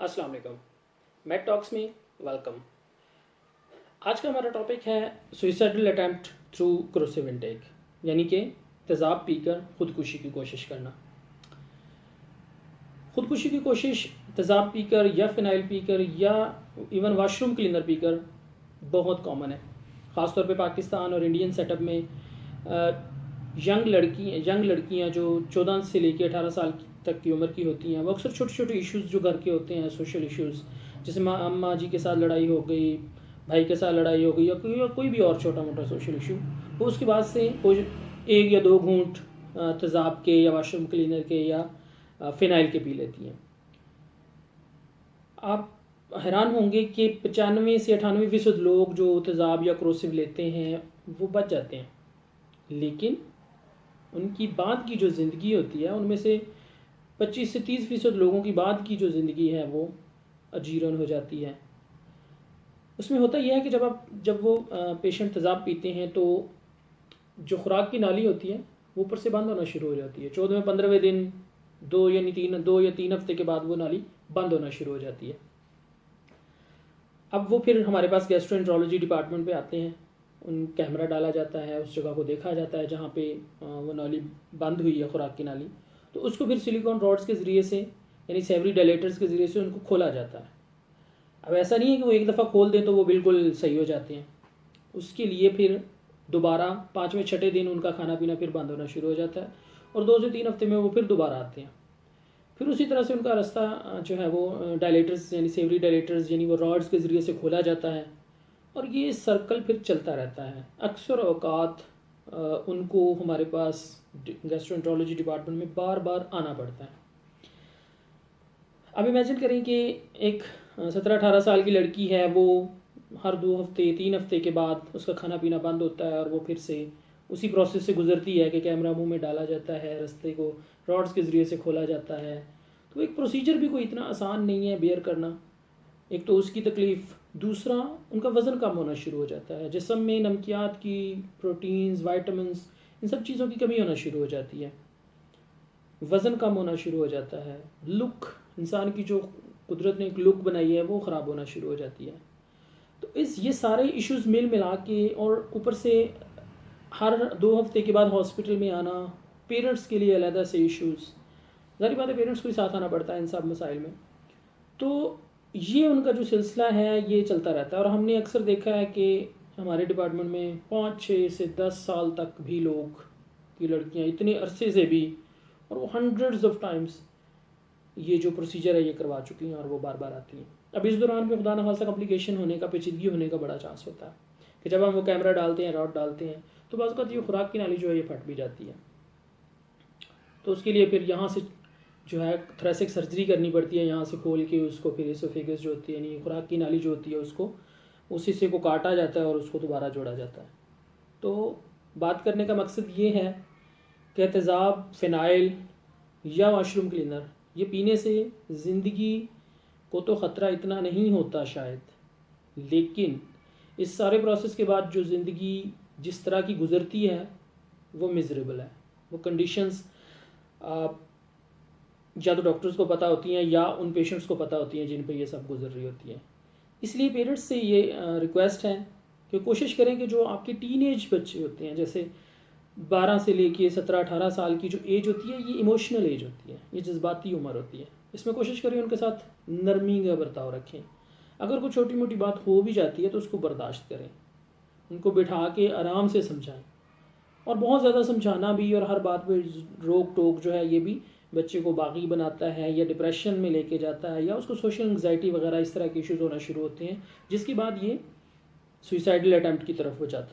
السلام علیکم، میٹ ٹاکس میں ویلکم۔ آج کا ہمارا ٹاپک ہے سوئسائڈل اٹیمپٹ تھرو کروسیو انٹیک، یعنی کہ تیزاب پی کر خودکشی کی کوشش کرنا۔ خودکشی کی کوشش تیزاب پی کر یا فینائل پی کر یا ایون واش روم کلینر پی کر بہت کامن ہے، خاص طور پہ پاکستان اور انڈین سیٹ اپ میں۔ ینگ لڑکیاں جو 14 سے لے کے 18 سال تک کی عمر کی ہوتی ہیں، وہ اکثر چھوٹے چھوٹے ایشوز جو گھر کے ہوتے ہیں، سوشل ایشوز، جیسے اماں جی کے ساتھ لڑائی ہو گئی، بھائی کے ساتھ لڑائی ہو گئی، یا کوئی بھی اور چھوٹا موٹا سوشل ایشو، وہ اس کے بعد سے ایک یا دو گھونٹ تیزاب کے یا واش روم کلینر کے یا فینائل کے پی لیتی ہیں۔ آپ حیران ہوں گے کہ 95 سے 98% لوگ جو تیزاب یا کروسیو لیتے ہیں وہ بچ جاتے ہیں، لیکن ان کی بعد کی جو زندگی ہوتی ہے ان میں سے 25 سے 30% لوگوں کی بعد کی جو زندگی ہے وہ اجیرن ہو جاتی ہے۔ اس میں ہوتا یہ ہے کہ جب وہ پیشنٹ تیزاب پیتے ہیں تو جو خوراک کی نالی ہوتی ہے وہ اوپر سے بند ہونا شروع ہو جاتی ہے۔ 14ویں 15ویں دن 2 یا 3 ہفتے کے بعد وہ نالی بند ہونا شروع ہو جاتی ہے۔ اب وہ پھر ہمارے پاس گیسٹرو ڈپارٹمنٹ پہ آتے ہیں، ان کیمرہ ڈالا جاتا ہے، اس جگہ کو دیکھا جاتا ہے جہاں پہ وہ نالی بند ہوئی ہے، خوراک کی نالی، تو اس کو پھر سلیکون راڈس کے ذریعے سے، یعنی سیوری ڈائلیٹرز کے ذریعے سے ان کو کھولا جاتا ہے۔ اب ایسا نہیں ہے کہ وہ ایک دفعہ کھول دیں تو وہ بالکل صحیح ہو جاتے ہیں، اس کے لیے پھر دوبارہ 5ویں 6 دن ان کا کھانا پینا پھر بند ہونا شروع ہو جاتا ہے، اور 2 سے 3 ہفتے میں وہ پھر دوبارہ آتے ہیں۔ پھر اسی طرح سے ان کا رستہ جو ہے وہ ڈائلیٹرز یعنی سیوری ڈائلیٹرز یعنی وہ راڈس کے ذریعے سے کھولا جاتا ہے، اور یہ سرکل پھر چلتا رہتا ہے۔ اکثر اوقات ان کو ہمارے پاس گیسٹرو ڈپارٹمنٹ میں بار بار آنا پڑتا ہے۔ اب امیجن کریں کہ ایک 17-18 سال کی لڑکی ہے، وہ ہر 2 ہفتے 3 ہفتے کے بعد اس کا کھانا پینا بند ہوتا ہے، اور وہ پھر سے اسی پروسیس سے گزرتی ہے کہ کیمرہ منہ میں ڈالا جاتا ہے، رستے کو راڈس کے ذریعے سے کھولا جاتا ہے۔ تو ایک پروسیجر بھی کوئی اتنا آسان نہیں ہے بیئر کرنا۔ ایک تو اس کی تکلیف، دوسرا ان کا وزن کم ہونا شروع ہو جاتا ہے، جسم میں نمکیات کی، پروٹینز، وائٹامنز، ان سب چیزوں کی کمی ہونا شروع ہو جاتی ہے، وزن کم ہونا شروع ہو جاتا ہے، لک، انسان کی جو قدرت نے ایک لک بنائی ہے وہ خراب ہونا شروع ہو جاتی ہے۔ تو یہ سارے ایشوز ملا کے، اور اوپر سے ہر 2 ہفتے کے بعد ہاسپٹل میں آنا، پیرنٹس کے لیے علیحدہ سے ایشوز، ظاہر بات ہے پیرنٹس کو ہی ساتھ آنا پڑتا ہے ان سب مسائل میں۔ تو یہ ان کا جو سلسلہ ہے یہ چلتا رہتا ہے، اور ہم نے اکثر دیکھا ہے کہ ہمارے ڈپارٹمنٹ میں 5 6 سے 10 سال تک بھی لوگ کی لڑکیاں اتنے عرصے سے بھی، اور وہ ہنڈریڈز آف ٹائمز یہ جو پروسیجر ہے یہ کروا چکی ہیں، اور وہ بار بار آتی ہیں۔ اب اس دوران بھی خدا نخواستہ کمپلیکیشن ہونے کا، پیچیدگی ہونے کا بڑا چانس ہوتا ہے کہ جب ہم وہ کیمرہ ڈالتے ہیں، راڈ ڈالتے ہیں، تو بعض اوقات یہ خوراک کی نالی جو ہے یہ پھٹ بھی جاتی ہے، تو اس کے لیے پھر یہاں سے جو ہے تھریسک سرجری کرنی پڑتی ہے، یہاں سے کھول کے اس کو پھر ایسوفیگس جو ہوتی ہے، یعنی خوراک کی نالی جو ہوتی ہے، اس کو اس حصے کو کاٹا جاتا ہے اور اس کو دوبارہ جوڑا جاتا ہے۔ تو بات کرنے کا مقصد یہ ہے کہ تیزاب، فینائل یا واش روم کلینر یہ پینے سے زندگی کو تو خطرہ اتنا نہیں ہوتا شاید، لیکن اس سارے پروسیس کے بعد جو زندگی جس طرح کی گزرتی ہے وہ میزریبل ہے۔ وہ کنڈیشنز یا تو ڈاکٹرز کو پتہ ہوتی ہیں یا ان پیشنٹس کو پتہ ہوتی ہیں جن پہ یہ سب گزر رہی ہوتی ہے۔ اس لیے پیرنٹس سے یہ ریکویسٹ ہے کہ کوشش کریں کہ جو آپ کے ٹین ایج بچے ہوتے ہیں، جیسے 12 سے لے کے 17-18 سال کی جو ایج ہوتی ہے، یہ ایموشنل ایج ہوتی ہے، یہ جذباتی عمر ہوتی ہے۔ اس میں کوشش کریں ان کے ساتھ نرمی کا برتاؤ رکھیں۔ اگر کوئی چھوٹی موٹی بات ہو بھی جاتی ہے تو اس کو برداشت کریں، ان کو بٹھا کے آرام سے سمجھائیں، اور بہت زیادہ سمجھانا بھی اور ہر بات پہ روک ٹوک جو ہے یہ بھی بچے کو باغی بناتا ہے، یا ڈپریشن میں لے کے جاتا ہے، یا اس کو سوشل انگزائٹی وغیرہ اس طرح کے ایشوز ہونا شروع ہوتے ہیں، جس کے بعد یہ سوئسائڈل اٹیمپٹ کی طرف ہو جاتا ہے۔